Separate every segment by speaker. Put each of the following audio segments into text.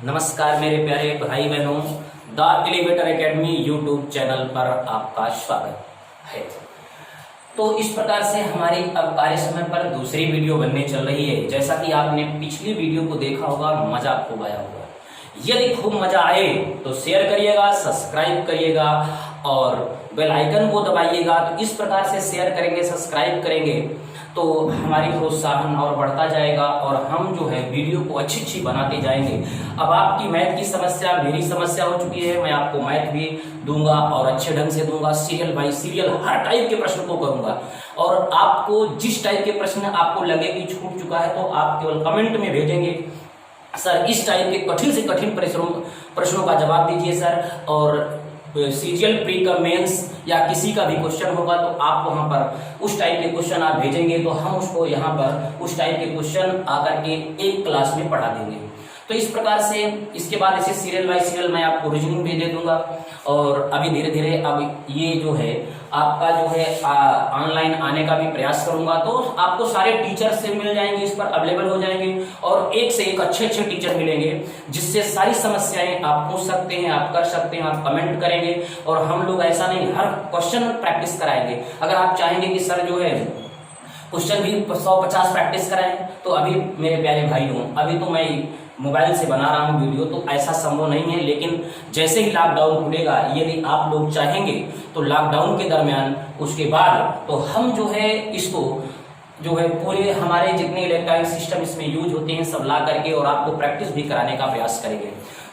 Speaker 1: नमस्कार मेरे प्यारे भाई बहनों, the elevator academy YouTube channel पर आपका स्वागत है। तो इस प्रकार से हमारी अब कार्य समय पर दूसरी वीडियो बनने चल रही है। जैसा कि आपने पिछली वीडियो को देखा होगा, मजा खूब आया होगा। यदि खूब मजा आए तो शेयर करिएगा, सब्सक्राइब करिएगा और बेल आइकन को दबाइएगा। तो इस प्रकार से शेयर करेंगे, सब्सक्राइब करेंगे तो हमारी प्रोत्साहन और बढ़ता जाएगा और हम जो है वीडियो को अच्छी अच्छी बनाते जाएंगे। अब आपकी मैथ की समस्या मेरी समस्या हो चुकी है। मैं आपको मैथ भी दूंगा और अच्छे ढंग से दूंगा, सीरियल बाय सीरियल हर टाइप के प्रश्न को करूंगा। और आपको जिस टाइप के प्रश्न आपको लगे कि छूट चुका है तो आप केवल कमेंट में भेजेंगे, सर इस टाइप के कठिन से कठिन प्रश्नों का जवाब दीजिए सर। और सीरियल प्री का मेंस या किसी का भी क्वेश्चन होगा तो आप वहां पर उस टाइप के क्वेश्चन आप भेजेंगे तो हम उसको यहाँ पर उस टाइप के क्वेश्चन आकर के एक क्लास में पढ़ा देंगे। तो इस प्रकार से इसके बाद ऐसे सीरियल बाय सीरियल मैं आपको रीजनिंग भी दे दूंगा। और अभी धीरे धीरे अब ये जो है आपका जो है ऑनलाइन आने का भी प्रयास करूंगा। तो आपको सारे टीचर से मिल जाएंगे, इस पर अवेलेबल हो जाएंगे और एक से एक अच्छे अच्छे टीचर मिलेंगे जिससे सारी समस्याएं आप पूछ सकते हैं, आप कर सकते हैं, आप कमेंट करेंगे। और हम लोग ऐसा नहीं, हर क्वेश्चन प्रैक्टिस कराएंगे। अगर आप चाहेंगे कि सर जो है क्वेश्चन भी 150 प्रैक्टिस कराएं तो अभी मेरे प्यारे भाई हूँ, अभी तो मैं मोबाइल से बना रहा हूँ वीडियो, तो ऐसा संभव नहीं है। लेकिन जैसे ही लॉकडाउन खुलेगा, यदि आप लोग चाहेंगे तो लॉकडाउन के दरमियान उसके बाद तो हम जो है इसको जो है पूरे हमारे जितने इलेक्ट्रॉनिक सिस्टम इसमें यूज होते हैं सब ला करके और आपको प्रैक्टिस भी कराने का प्रयास करेंगे।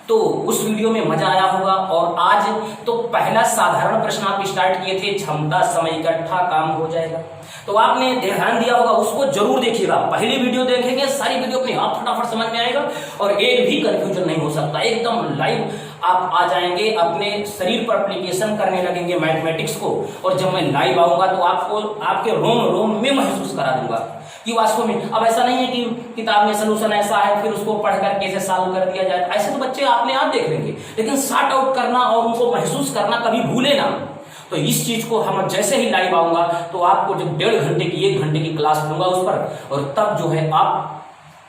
Speaker 1: तो उस वीडियो में मजा आया होगा। और आज तो पहला साधारण प्रश्न आप स्टार्ट किए थे, क्षमता समय इकट्ठा काम हो जाएगा, तो आपने ध्यान दिया होगा, उसको जरूर देखिएगा। पहली वीडियो देखेंगे, सारी वीडियो अपने आप फटाफट समझ में आएगा और एक भी कंफ्यूजन नहीं हो सकता। एकदम लाइव आप आ जाएंगे, अपने शरीर पर एप्लीकेशन करने लगेंगे मैथमेटिक्स को। और जब मैं लाइव आऊंगा तो आपको आपके रोम रोम में महसूस करा दूंगा कि वास्तव में अब ऐसा नहीं है कि किताब में सोल्यूशन ऐसा है फिर उसको पढ़कर कैसे सॉल्व कर दिया जाए। ऐसे तो बच्चे अपने आप देख लेंगे, लेकिन सॉर्ट आउट करना और उनको महसूस करना कभी भूले ना। तो इस चीज को हम जैसे ही लाइव आऊंगा तो आपको जब 1.5 घंटे की 1 घंटे की क्लास लूंगा उस पर, और तब जो है आप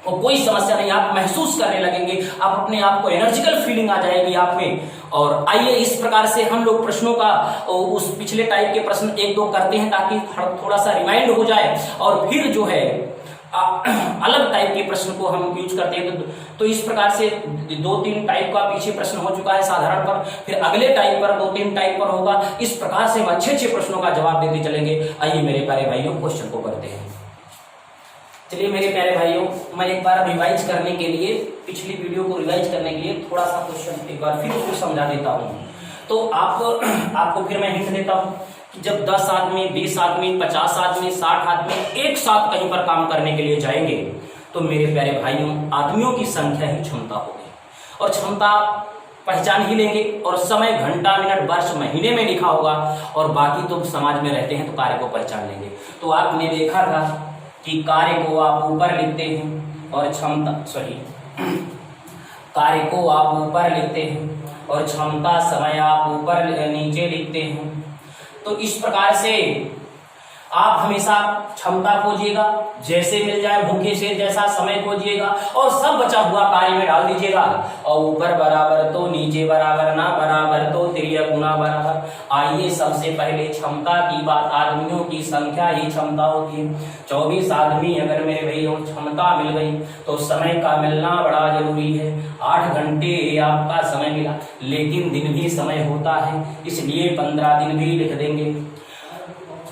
Speaker 1: कोई समस्या नहीं, आप महसूस करने लगेंगे, आप अपने आप को एनर्जिकल फीलिंग आ जाएगी आप में। और आइए इस प्रकार से हम लोग प्रश्नों का उस पिछले टाइप के प्रश्न 1-2 करते हैं ताकि थोड़ा सा रिमाइंड हो जाए और फिर जो है अलग टाइप के प्रश्न को हम यूज करते हैं। तो इस प्रकार से 2-3 टाइप का पीछे प्रश्न हो चुका है साधारण पर, फिर अगले टाइप पर 2-3 टाइप पर होगा। इस प्रकार से हम अच्छे अच्छे प्रश्नों का जवाब देते चलेंगे। आइए मेरे प्यारे भाइयों क्वेश्चन को करते हैं। चलिए मेरे प्यारे भाइयों, मैं एक बार रिवाइज करने के लिए, पिछली वीडियो को रिवाइज करने के लिए थोड़ा सा क्वेश्चन एक बार फिर उसको समझा देता हूँ। तो आपको फिर मैं हिंट देता हूँ कि जब 10 आदमी, 20 आदमी, 50 आदमी, 60 आदमी एक साथ कहीं पर काम करने के लिए जाएंगे तो मेरे प्यारे भाइयों आदमियों की संख्या ही क्षमता होगी। और क्षमता पहचान ही लेंगे और समय घंटा, मिनट, वर्ष, महीने में लिखा होगा और बाकी तो समाज में रहते हैं तो कार्य को पहचान लेंगे। तो आपने देखा था कि कार्य को आप ऊपर लिखते हैं और कार्य को आप ऊपर लिखते हैं और क्षमता समय आप ऊपर नीचे लिखते हैं। तो इस प्रकार से आप हमेशा क्षमता खोजिएगा, जैसे मिल जाए भूखे से जैसा समय खोजिएगा और सब बचा हुआ कार्य में डाल दीजिएगा। और ऊपर बराबर तो नीचे बराबर, ना बराबर तो तिर्यक गुना बराबर। आइए सबसे पहले क्षमता की बात, आदमियों की संख्या ही क्षमता होती है। 24 आदमी अगर मेरे भैया क्षमता मिल गई तो समय का मिलना बड़ा जरूरी है। 8 घंटे आपका समय मिला, लेकिन दिन भी समय होता है, इसलिए 15 दिन भी लिख देंगे।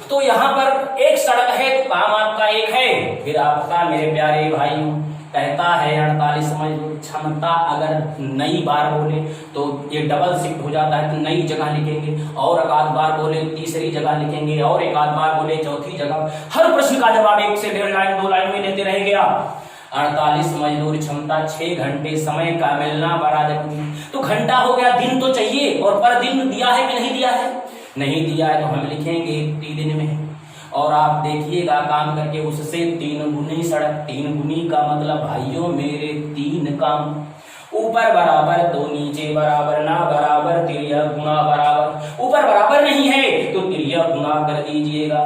Speaker 1: तो यहाँ पर एक सड़क है तो काम आपका एक है। फिर आपका मेरे प्यारे भाई कहता है 48 मजदूर। क्षमता अगर नई बार बोले तो ये डबल शिफ्ट हो जाता है, तो नई जगह लिखेंगे, और एक आध बार बोले तीसरी जगह लिखेंगे, और एक आध बार बोले चौथी जगह। हर प्रश्न का जवाब 1 से 1.5 लाइन 2 लाइन में देते रहेंगे आप। 48 मजदूर क्षमता 6 घंटे समय का मिलना बड़ा जरूरी। तो घंटा हो गया, दिन तो चाहिए, और पर दिन दिया है कि नहीं दिया है? नहीं दिया है तो हम लिखेंगे 3 दिन में। और आप देखिएगा काम करके उससे 3 गुनी सड़क। 3 गुनी का मतलब भाइयों मेरे 3 काम। ऊपर बराबर तो नीचे बराबर, ना बराबर तिर्यक गुना बराबर। ऊपर बराबर नहीं है तो तिर्यक गुना कर दीजिएगा।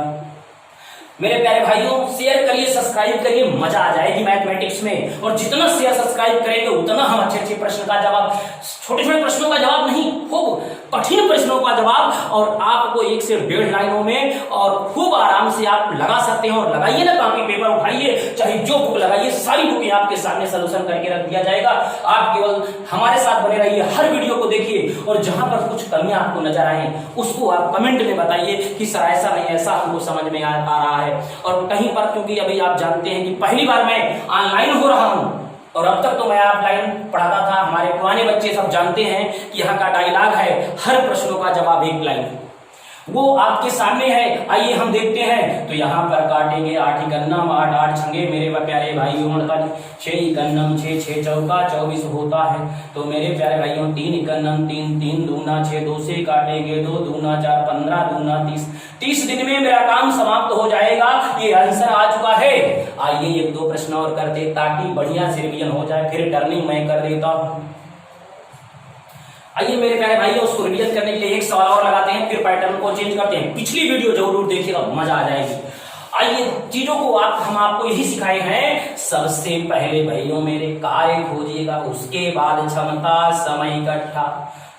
Speaker 1: मेरे प्यारे भाइयों शेयर करिए, सब्सक्राइब करिए, मजा आ जाएगी मैथमेटिक्स में। और जितना शेयर सब्सक्राइब करेंगे उतना हम अच्छे अच्छे प्रश्न का जवाब, छोटे छोटे प्रश्नों का जवाब नहीं, खूब कठिन प्रश्नों का जवाब, और आपको 1 से 1.5 लाइनों में और खूब आराम से आप लगा सकते हैं। और लगाइए ना, कॉपी पेपर उठाइए, चाहे जो बुक लगाइए, सारी बुकें आपके सामने सोल्यूशन करके रख दिया जाएगा। आप केवल हमारे साथ बने रहिए, हर वीडियो को देखिए, और जहां पर कुछ कमियां आपको नजर आए उसको आप कमेंट में बताइए कि सर ऐसा नहीं, ऐसा हमको समझ में आ रहा है। और कहीं पर, क्योंकि अभी आप जानते हैं कि पहली बार मैं ऑनलाइन हो रहा हूं, और अब तक तो मैं ऑफलाइन पढ़ाता था। हमारे पुराने बच्चे सब जानते हैं कि यहाँ का डायलॉग है, हर प्रश्नों का जवाब 1 लाइन, वो आपके सामने है। आइए हम देखते हैं। तो यहाँ पर काटेंगे 8 गन्नम 8 8 छंगे मेरे प्यारे भाइयों, 6 गन्नम 6 6 चौका 24 होता है। तो मेरे प्यारे भाइयों 3 गन्नम 3 3 दूना 6, 2 से काटेंगे 2 दूना 4 15 दूना 30, 30 दिन में मेरा काम समाप्त हो जाएगा। ये आंसर आ चुका है। आइए 1-2 प्रश्न और करते ताकि बढ़िया से रिवीजन हो जाए, फिर टर्निंग मैं कर देता हूँ। आइए मेरे प्यारे भाइयों, उसको रिवीजन करने के लिए एक सवाल और लगाते हैं, फिर पैटर्न को चेंज करते हैं। पिछली वीडियो जरूर देखिएगा, मजा आ जाएगी। आइए चीजों को हम आपको यही सिखाए हैं। सबसे पहले भाइयों मेरे कार्य खोजिएगा, उसके बाद क्षमता समय इकट्ठा,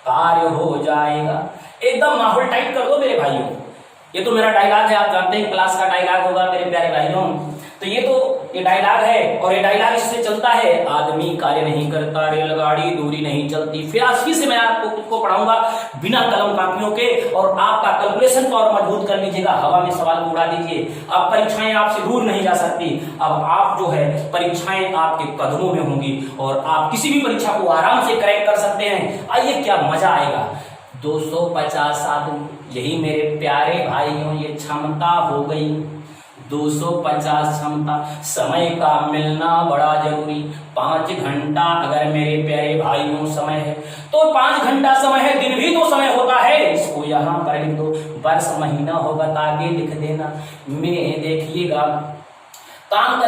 Speaker 1: कार्य हो जाएगा। एकदम माहौल टाइट कर दो मेरे भाइयों। ये तो मेरा डायलॉग है, आप जानते हैं क्लास का डायलॉग होगा मेरे प्यारे भाइयों। तो ये डायलॉग है, और ये डायलॉग इससे चलता है, आदमी कार्य नहीं करता, रेलगाड़ी दूरी नहीं चलती। फिलॉसफी से मैं आपको पढ़ाऊंगा बिना कलम कापियों के, और आपका कैलकुलेशन पावर मजबूत कर लीजिएगा। हवा में सवाल को उड़ा दीजिए। अब परीक्षाएं आपसे दूर नहीं जा सकती। अब आप जो है परीक्षाएं आपके कदमों में होंगी, और आप किसी भी परीक्षा को आराम से क्रैक कर सकते हैं। आइए क्या मजा आएगा। 250 आदमी, यही मेरे प्यारे भाइयों ये क्षमता हो गई। 250 क्षमता, समय का मिलना बड़ा जरूरी। 5 घंटा अगर मेरे प्यारे भाइयों समय है तो 5 घंटा समय है, दिन भी तो समय होता है। इसको यहाँ पर लिख दो, वर्ष महीना होगा ताकि लिख देना। में देखिएगा काम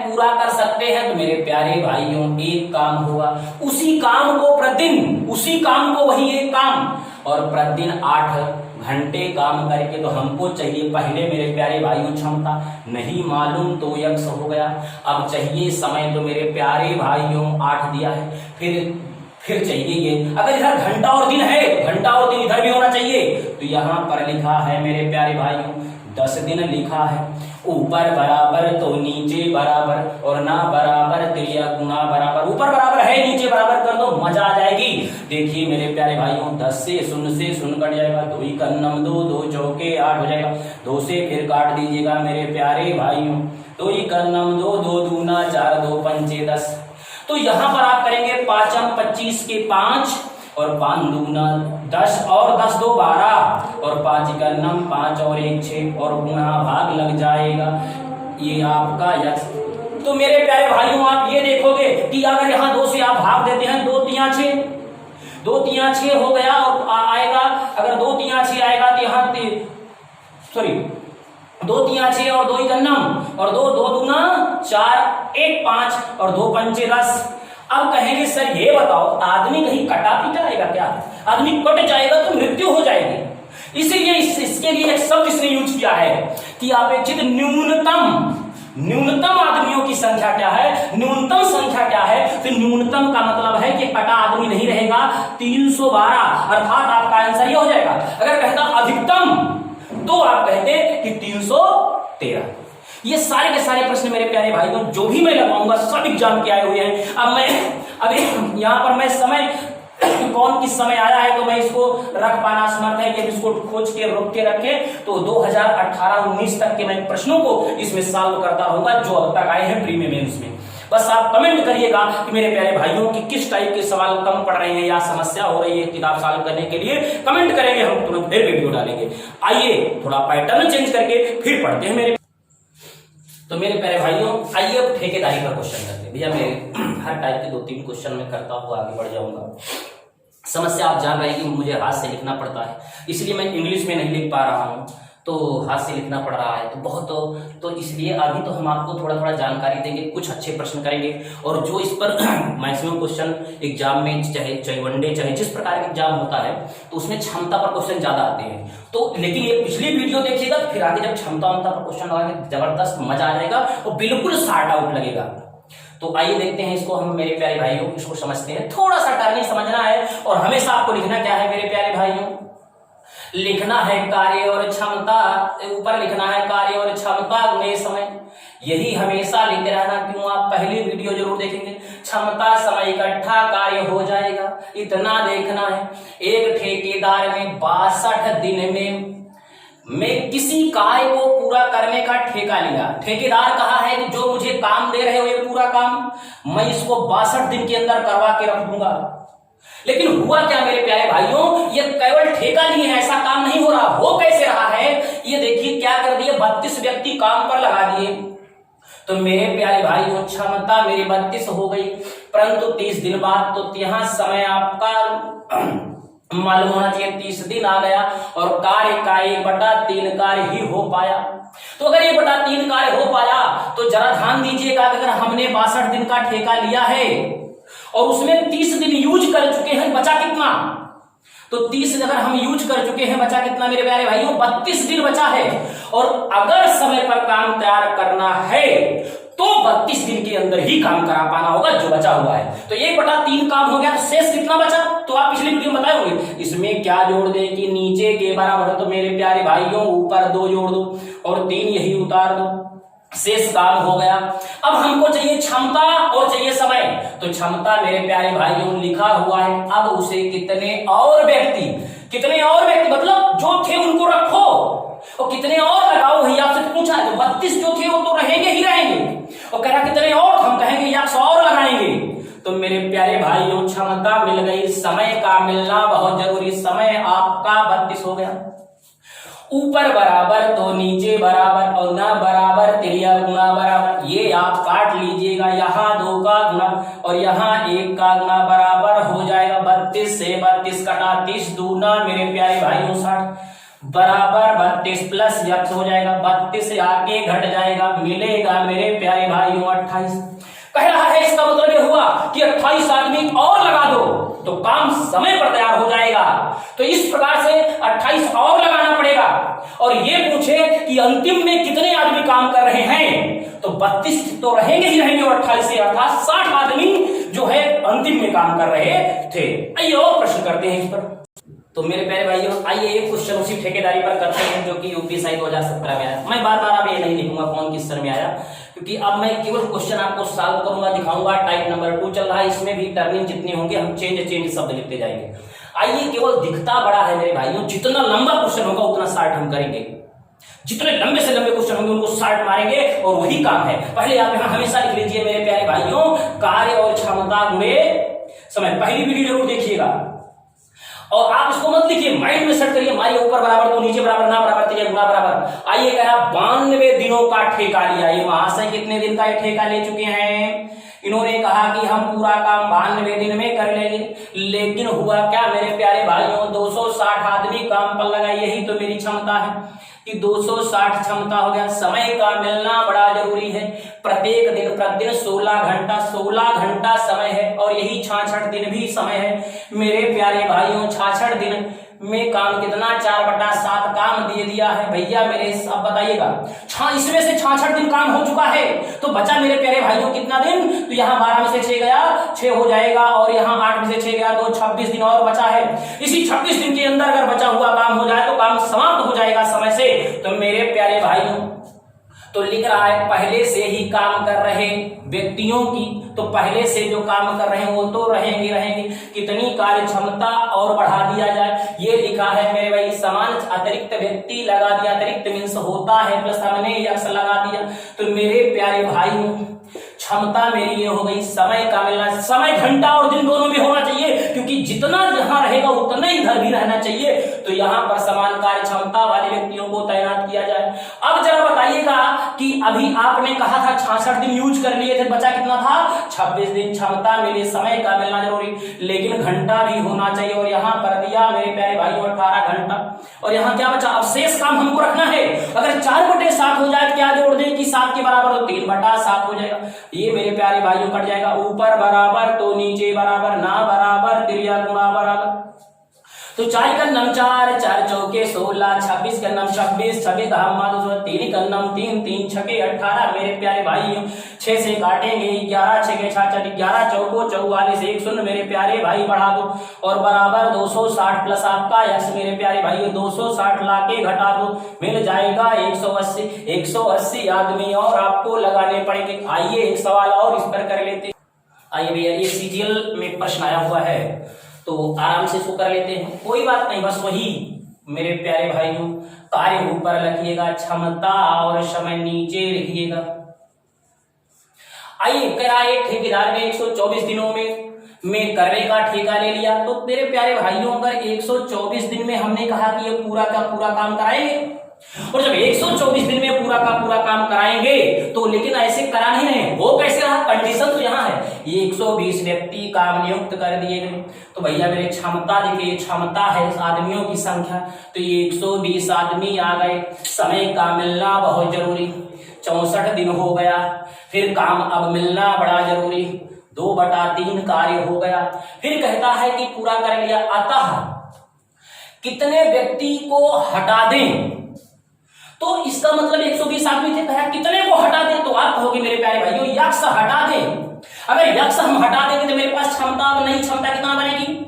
Speaker 1: पूरा कर सकते हैं। तो मेरे प्यारे भाइयों एक काम हुआ, उसी काम को प्रतिदिन, उसी काम को वही एक काम, और प्रतिदिन 8 घंटे काम करके। तो हमको चाहिए पहले मेरे प्यारे भाइयों क्षमता, नहीं मालूम तो यक्स हो गया। अब चाहिए समय, तो मेरे प्यारे भाइयों 8 दिया है। फिर चाहिए ये, अगर इधर घंटा और दिन है तो घंटा और दिन इधर भी होना चाहिए। तो यहाँ पर लिखा है मेरे प्यारे भाइयों 10 दिन लिखा है। ऊपर बराबर तो नीचे बराबर, और ना बराबर त्रिया गुना बराबर। ऊपर बराबर है, नीचे बराबर कर दो, मजा आ जाएगी। देखिए मेरे प्यारे भाइयों 10 से शून्य कट जाएगा, 2 कन्नम 2 2 चौके 8 हो जाएगा। 2 से फिर काट दीजिएगा मेरे प्यारे भाइयों, 2 कन्नम 2 2 दूना 4 2 पंचे 10। तो यहाँ पर आप करेंगे 5 25 के 5, और 5 दूना 10, और 10 2 12, और 5 कन्नम 5 और 1 6, और गुणा भाग लग जाएगा। ये आपका यक्स। तो मेरे प्यारे भाइयों आप ये देखोगे कि अगर यहाँ 2 से आप भाग देते हैं, 2 3 6, 2 3 6 हो गया, और आएगा अगर 2 3 6 आएगा तो यहाँ 2 3 6 और 2 कन्नम, और 2 2 दूना 4 1 5, और 2 पंचे 10। अब कहेंगे सर ये बताओ, आदमी कहीं कटा पीटा आएगा क्या? आदमी कट जाएगा तो मृत्यु हो जाएगी। इसीलिए इसके लिए एक शब्द इसने यूज किया है कि अपेक्षित न्यूनतम आदमियों की संख्या क्या है, न्यूनतम संख्या क्या है। तो न्यूनतम का मतलब है कि कटा आदमी नहीं रहेगा। 312, अर्थात आपका आंसर ये हो जाएगा। अगर कहता अधिकतम तो आप कहते कि 313। ये सारे के सारे प्रश्न मेरे प्यारे भाइयों जो भी मैं लगाऊंगा सब एग्जाम के आए हुए हैं। अब यहाँ पर मैं समय कौन किस समय आया है तो मैं इसको रख पाना समर्थ है कि इसको खोज के रोक के रखे। तो 2018-19 तक के मैं प्रश्नों को इसमें सॉल्व करता रहूंगा जो अब तक आए हैं प्री मेंस में। बस आप कमेंट करिएगा कि मेरे प्यारे भाइयों की किस टाइप के सवाल कम पड़ रहे हैं या समस्या हो रही है किताब सॉल्व करने के लिए। कमेंट करेंगे, हम तुरंत फिर वीडियो डालेंगे। आइए थोड़ा पैटर्न चेंज करके फिर पढ़ते हैं मेरे। तो मेरे प्यारे भाइयों आइए अब ठेकेदारी का क्वेश्चन करते हैं। भैया मेरे हर टाइप के 2-3 क्वेश्चन में करता हुआ आगे बढ़ जाऊंगा। समस्या आप जान रहे हैं कि मुझे हाथ से लिखना पड़ता है, इसलिए मैं इंग्लिश में नहीं लिख पा रहा हूं। तो हाथ से लिखना पड़ रहा है, तो बहुत तो इसलिए अभी तो हम आपको थोड़ा थोड़ा जानकारी देंगे, कुछ अच्छे प्रश्न करेंगे। और जो इस पर मैक्सिमम क्वेश्चन एग्जाम में चाहे वनडे चाहे जिस प्रकार का एग्जाम होता है तो उसमें क्षमता पर क्वेश्चन ज्यादा आते हैं। तो लेकिन ये पिछली वीडियो देखिएगा, फिर आगे जब क्षमता पर क्वेश्चन आएंगे जबरदस्त मजा आ जाएगा और बिल्कुल शार्ट आउट लगेगा। तो आइए देखते हैं इसको हम मेरे प्यारे भाइयों, इसको समझते हैं। थोड़ा सा टर्निंग समझना है और हमेशा आपको लिखना क्या है मेरे प्यारे भाइयों, लिखना है कार्य और क्षमता, ऊपर लिखना है कार्य और क्षमता गुणे समय। यही हमेशा लिखते रहना, क्यों आप पहली वीडियो जरूर देखेंगे। क्षमता समय इकट्ठा कार्य हो जाएगा, इतना देखना है। एक ठेकेदार ने 62 दिन में किसी कार्य को पूरा करने का ठेका लिया। ठेकेदार कहा है कि जो मुझे काम दे रहे हो ये पूरा काम मैं इसको 62 दिन के अंदर करवा के रख दूंगा। लेकिन हुआ क्या मेरे प्यारे भाइयों, ये केवल ठेका लिए है, ऐसा काम नहीं हो रहा। हो कैसे रहा है ये देखिए, क्या कर दिए, 32 व्यक्ति काम पर लगा दिए। तो मेरे प्यारे भाइयों क्षमता मेरी 32 हो गई, परंतु 30 दिन बाद तो यहाँ समय आपका मालूम होना चाहिए 30 दिन आ गया और कार्य का 1/3 कार्य ही हो पाया। तो अगर 1/3 कार्य हो पाया तो जरा ध्यान दीजिएगा, अगर हमने 62 दिन का ठेका लिया है और उसमें 30 दिन यूज कर चुके हैं, बचा कितना, तो 30 अगर हम यूज कर चुके हैं बचा कितना मेरे प्यारे भाइयों, 32 दिन बचा है। और अगर समय पर काम तैयार करना है तो 32 दिन के अंदर ही काम करा पाना होगा जो बचा हुआ है। तो 1/3 काम हो गया, तो शेष कितना बचा, तो आप पिछली वीडियो में बताए होंगे। इसमें क्या जोड़ दे कि नीचे के बराबर, तो मेरे प्यारे भाइयों ऊपर 2 जोड़ दो और 3 यही उतार दो, शेष काम हो गया। अब हमको चाहिए क्षमता और चाहिए समय। तो क्षमता मेरे प्यारे भाइयों लिखा हुआ है, अब उसे कितने और व्यक्ति मतलब जो थे उनको रखो और कितने और लगाओ, वही आपसे पूछा है। तो 32 जो थे वो तो रहेंगे ही रहेंगे, और कह रहा कितने और, हम कहेंगे 100 और लगाएंगे। तो मेरे प्यारे भाइयों क्षमता मिल गई, समय का मिलना बहुत जरूरी। समय आपका 32 हो गया, ऊपर बराबर तो नीचे बराबर, और ना बराबर त्रिया गुना बराबर। ये आप काट लीजिएगा, यहाँ 2 का गुना और यहाँ 1 का गुना बराबर हो जाएगा 32 से 32 कटा 30 दूना मेरे प्यारे भाइयों 60 बराबर 32 प्लस यक्स हो जाएगा 32 से आगे घट जाएगा, मिलेगा मेरे प्यारे भाइयों 28। कह रहा है इसका मतलब ये हुआ कि 28 आदमी और लगा दो तो काम समय पर तैयार हो जाएगा। तो इस प्रकार से 28 और लगाना पड़ेगा। और ये पूछे कि अंतिम में कितने आदमी काम कर रहे हैं, तो 32 तो रहेंगे ही रहेंगे और 28 से अर्थात 60 आदमी जो है अंतिम में काम कर रहे थे। आइए और प्रश्न करते हैं इस पर। तो मेरे प्यारे भाइयों आइए एक क्वेश्चन उसी ठेकेदारी पर करते हैं जो कि यूपीएससी 2017 में आया। मैं बार बार अब ये नहीं लिखूंगा कौन किस सन में आया, क्योंकि अब मैं केवल क्वेश्चन आपको सॉल्व करूंगा, दिखाऊंगा। टाइप नंबर 2 चल रहा है, इसमें भी टर्निंग जितनी होंगे हम चेंज शब्द लिखते जाएंगे। आइए, केवल दिखता बड़ा है मेरे भाइयों, जितना लंबा क्वेश्चन होगा उतना शार्ट हम करेंगे। जितने लंबे से लंबे क्वेश्चन होंगे उनको शार्ट मारेंगे और वही काम है। पहले आप यहाँ हमेशा लिख लीजिए मेरे प्यारे भाइयों, कार्य और क्षमता गुणे समय। पहली वीडियो जरूर देखिएगा और आप इसको मत लिखिए, माइंड में सेट करिए। मारिए ऊपर बराबर तो नीचे बराबर, ना बराबर तो गुना बराबर। आइए कह रहा 92 दिनों का ठेका लिया। ये महाशय कितने दिन का ये ठेका ले चुके हैं, इन्होंने कहा कि हम पूरा काम 92 दिन में कर लेंगे। लेकिन हुआ क्या मेरे प्यारे भाइयों, 260 आदमी काम पर लगा। यही तो मेरी क्षमता है कि 260 क्षमता हो गया। समय का मिलना बड़ा जरूरी है। प्रत्येक दिन प्रतिदिन 16 घंटा समय है और यही 66 दिन भी समय है मेरे प्यारे भाइयों। 66 दिन में काम कितना, 4/7 काम दे दिया है भैया मेरे। अब बताइएगा, इसमें से 66 दिन काम हो चुका है तो बचा मेरे प्यारे भाइयों कितना दिन, तो यहाँ 12 में से 6 गया 6 हो जाएगा और यहाँ 8 में से 6 गया तो 26 दिन और बचा है। इसी 26 दिन के अंदर अगर बचा हुआ काम हो जाए तो काम समाप्त हो जाएगा समय से। तो मेरे प्यारे भाइयों तो लिख रहा है पहले से ही काम कर रहे व्यक्तियों की, तो पहले से जो काम कर रहे हैं वो तो रहेंगे। कितनी कार्य क्षमता और बढ़ा दिया जाए, ये लिखा है मेरे भाई। समान अतिरिक्त व्यक्ति लगा दिया, अतिरिक्त मीन्स होता है प्लस हमने यक्स लगा दिया। तो मेरे प्यारे भाई क्षमता मेरी ये हो गई। समय का मिलना, समय घंटा और दिन दोनों में होना चाहिए, क्योंकि जितना यहाँ रहेगा उतना ही इधर भी रहना चाहिए, तो यहाँ पर समान कार्य क्षमता वाले व्यक्तियों को तैनात किया जाए। अब जरा बताइएगा कि अभी आपने कहा था 66 दिन यूज कर लिए थे, बचा कितना था 26 दिन। क्षमता मिले, समय का मिलना जरूरी, लेकिन घंटा भी होना चाहिए, और यहाँ पर दिया मेरे प्यारे भाइयों 18 घंटा। और यहाँ क्या बचा, अब शेष काम हमको रखना है। अगर 4/7 हो जाए तो क्या जोड़ दें कि 7 के बराबर, तो 3/7 हो जाएगा। ये मेरे प्यारे भाइयों कट जाएगा, ऊपर बराबर तो नीचे बराबर, ना बराबर तिरिया गुणा बराबर। तो 4 का नम 4, 4 चौके 16, 26 का नम 26, 26 3 का नम 3, 3 छके 18 मेरे प्यारे भाइयों। 6 से काटेंगे 11, 6 के 6 11 चौको 44, 1 शून्य मेरे प्यारे भाई बढ़ा दो, और बराबर 260 प्लस आपका यक्स मेरे प्यारे भाइयों 260 लाके घटा दो, मिल जाएगा 180। 180 आदमी और आपको लगाने पड़ेंगे। आइए एक सवाल और इस पर कर लेते। आइए भैया, ये सीजीएल में प्रश्न आया हुआ है, तो आराम से इसको कर लेते हैं, कोई बात नहीं। बस वही मेरे प्यारे भाइयों, कार्य ऊपर लिखिएगा, क्षमता और समय नीचे लिखिएगा। आइए, कराए ठेकेदार ने 124 दिनों में करने का ठेका ले लिया। तो मेरे प्यारे भाइयों, अगर 124 दिन में हमने कहा कि ये पूरा का पूरा काम कराएंगे, और जब 124 दिन में पूरा का पूरा काम कराएंगे, तो लेकिन ऐसे करा नहीं रहे, वो कैसे रहा, कंडीशन तो यहाँ है, ये 120 व्यक्ति काम नियुक्त कर दिए गए। तो भैया मेरे क्षमता देखिए, क्षमता है आदमियों की संख्या, तो ये 120 आदमी आ गए। समय का मिलना बहुत जरूरी, 64 दिन हो गया। फिर काम अब मिलना बड़ा जरूरी, 2/3 कार्य हो गया। फिर कहता है कि पूरा कर लिया, अतः कितने व्यक्ति को हटा दें। तो इसका मतलब 120 आदमी थे, कहा कितने को हटा दें, तो आप कहोगे मेरे प्यारे भाइयों यक्ष हटा दें। अगर यक्ष हम हटा देंगे तो मेरे पास क्षमता नहीं, क्षमता कितना बनेगी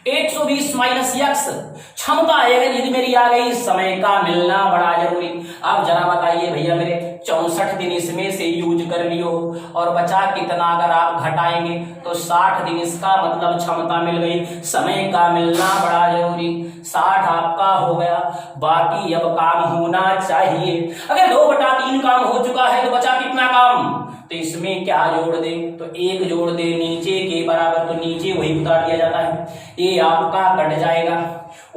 Speaker 1: 120 माइनस यक्ष, क्षमता यदि मेरी आ गई, समय का मिलना बड़ा जरूरी। अब जरा बताइए भैया मेरे 64 दिन इसमें से यूज कर लियो, और बचा कितना, अगर आप घटाएंगे तो 60 दिन, इसका मतलब क्षमता मिल गई, समय का मिलना बड़ा जरूरी। 60 आपका हो गया, बाकी अब काम होना चाहिए। अगर 2/3 काम हो चुका है तो बचा कितना काम, तो इसमें क्या जोड़ दे, तो 1 जोड़ दे नीचे के बराबर, तो नीचे वही उतार दिया जाता है, ये आपका कट जाएगा।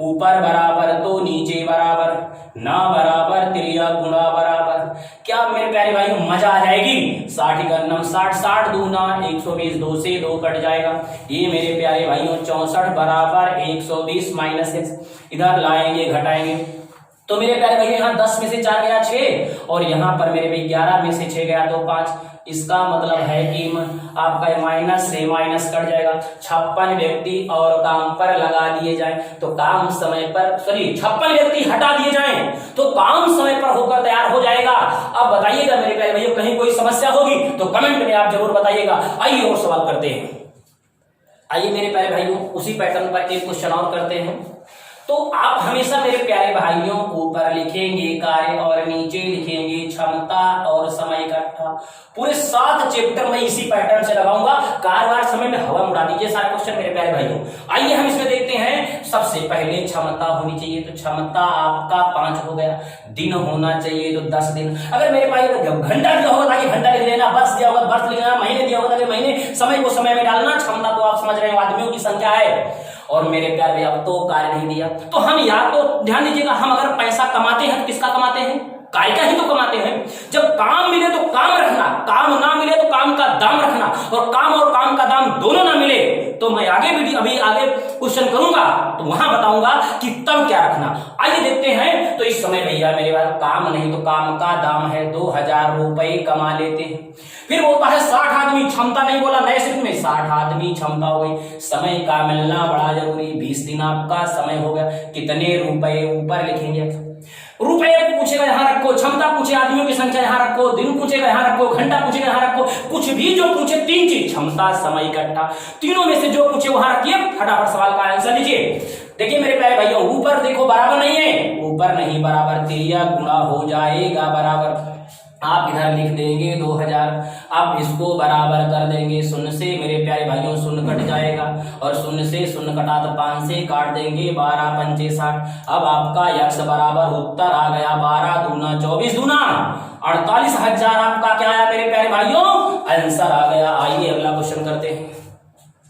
Speaker 1: ऊपर बराबर तो नीचे बराबर, ना बराबर तिरिया गुणा बराबर। क्या मेरे प्यारे भाई मजा आ जाएगी। 60 का नम 60, 60 दूना 120, 2 से 2 कट जाएगा। ये मेरे प्यारे भाइयों 64 बराबर 120 माइनस एक्स, इधर लाएंगे घटाएंगे, तो मेरे प्यारे भैया यहाँ 10 में से 4 गया 6, और यहाँ पर मेरे भाई 11 में से 6 गया तो 5। इसका मतलब है कि आपका माइनस से माइनस कट जाएगा। 56 व्यक्ति और काम पर लगा दिए जाएं, तो काम समय पर, सॉरी 56 व्यक्ति हटा दिए जाएं तो काम समय पर होकर तैयार हो जाएगा। अब बताइएगा मेरे प्यारे भैया, कहीं कोई समस्या होगी तो कमेंट में आप जरूर बताइएगा। आइए और सवाल करते हैं। आइए मेरे प्यारे भाइयों, उसी पैटर्न पर एक क्वेश्चन और करते हैं। तो आप हमेशा मेरे प्यारे भाइयों ऊपर लिखेंगे कार्य और नीचे लिखेंगे क्षमता और समय इकट्ठा। पूरे 7 चैप्टर में इसी पैटर्न से लगाऊंगा। कारवार समय में हवा उड़ा दीजिए सारे क्वेश्चन मेरे प्यारे भाइयों। आइए हम इसमें देखते हैं। सबसे पहले क्षमता होनी चाहिए, तो क्षमता आपका 5 हो गया। दिन होना चाहिए तो 10 दिन। अगर मेरे भाई घंटा दिया होगा ताकि घंटा लिख लेना, वर्ष दिया होगा वर्ष लिखना, महीने दिया होगा ताकि महीने, समय को समय में डालना। क्षमता तो आप समझ रहे हो आदमियों की संख्या है। और मेरे प्यार भैया अब तो कार्य नहीं दिया, तो हम याद तो ध्यान दीजिएगा, हम अगर पैसा कमाते हैं तो किसका कमाते हैं, कार्य का ही तो कमाते हैं। जब काम मिले तो काम रखना, काम ना मिले तो काम का दाम रखना, और काम का दाम दोनों ना मिले तो मैं आगे वीडियो अभी आगे क्वेश्चन करूंगा तो वहां बताऊंगा कि तब क्या रखना। आइए देखते हैं। तो इस समय भैया मेरे पास काम नहीं तो काम का दाम है 2000 रुपए कमा लेते हैं। फिर बोलता है 60 आदमी, क्षमता नहीं बोला नए शिफ्ट में, 60 आदमी क्षमता हो गई। समय का मिलना बड़ा जरूरी, 20 दिन आपका समय हो गया। कितने रुपए ऊपर लिखेंगे, रुपए पूछेगा यहाँ रखो, क्षमता पूछे आदमियों की संख्या यहाँ रखो, दिन पूछेगा यहाँ रखो, घंटा पूछेगा यहाँ रखो, कुछ भी जो पूछे 3 चीज, क्षमता समय इकट्ठा, तीनों में से जो पूछे वहां रखिए। फटाफट सवाल का आंसर लीजिए। देखिए मेरे प्यारे भाइयों, ऊपर देखो बराबर नहीं है, ऊपर नहीं बराबर, तिरिया गुणा हो जाएगा बराबर। आप इधर लिख देंगे 2000। अब इसको बराबर कर देंगे 0 से, मेरे प्यारे भाइयों 0 कट जाएगा, और 0 से 0 कटा तो 5 से काट देंगे, 12 पंचे 60। अब आपका यक्ष बराबर उत्तर आ गया 12 दूना 24 दूना 48,000 आपका क्या आया मेरे प्यारे भाइयों, आंसर आ गया। आइए अगला क्वेश्चन करते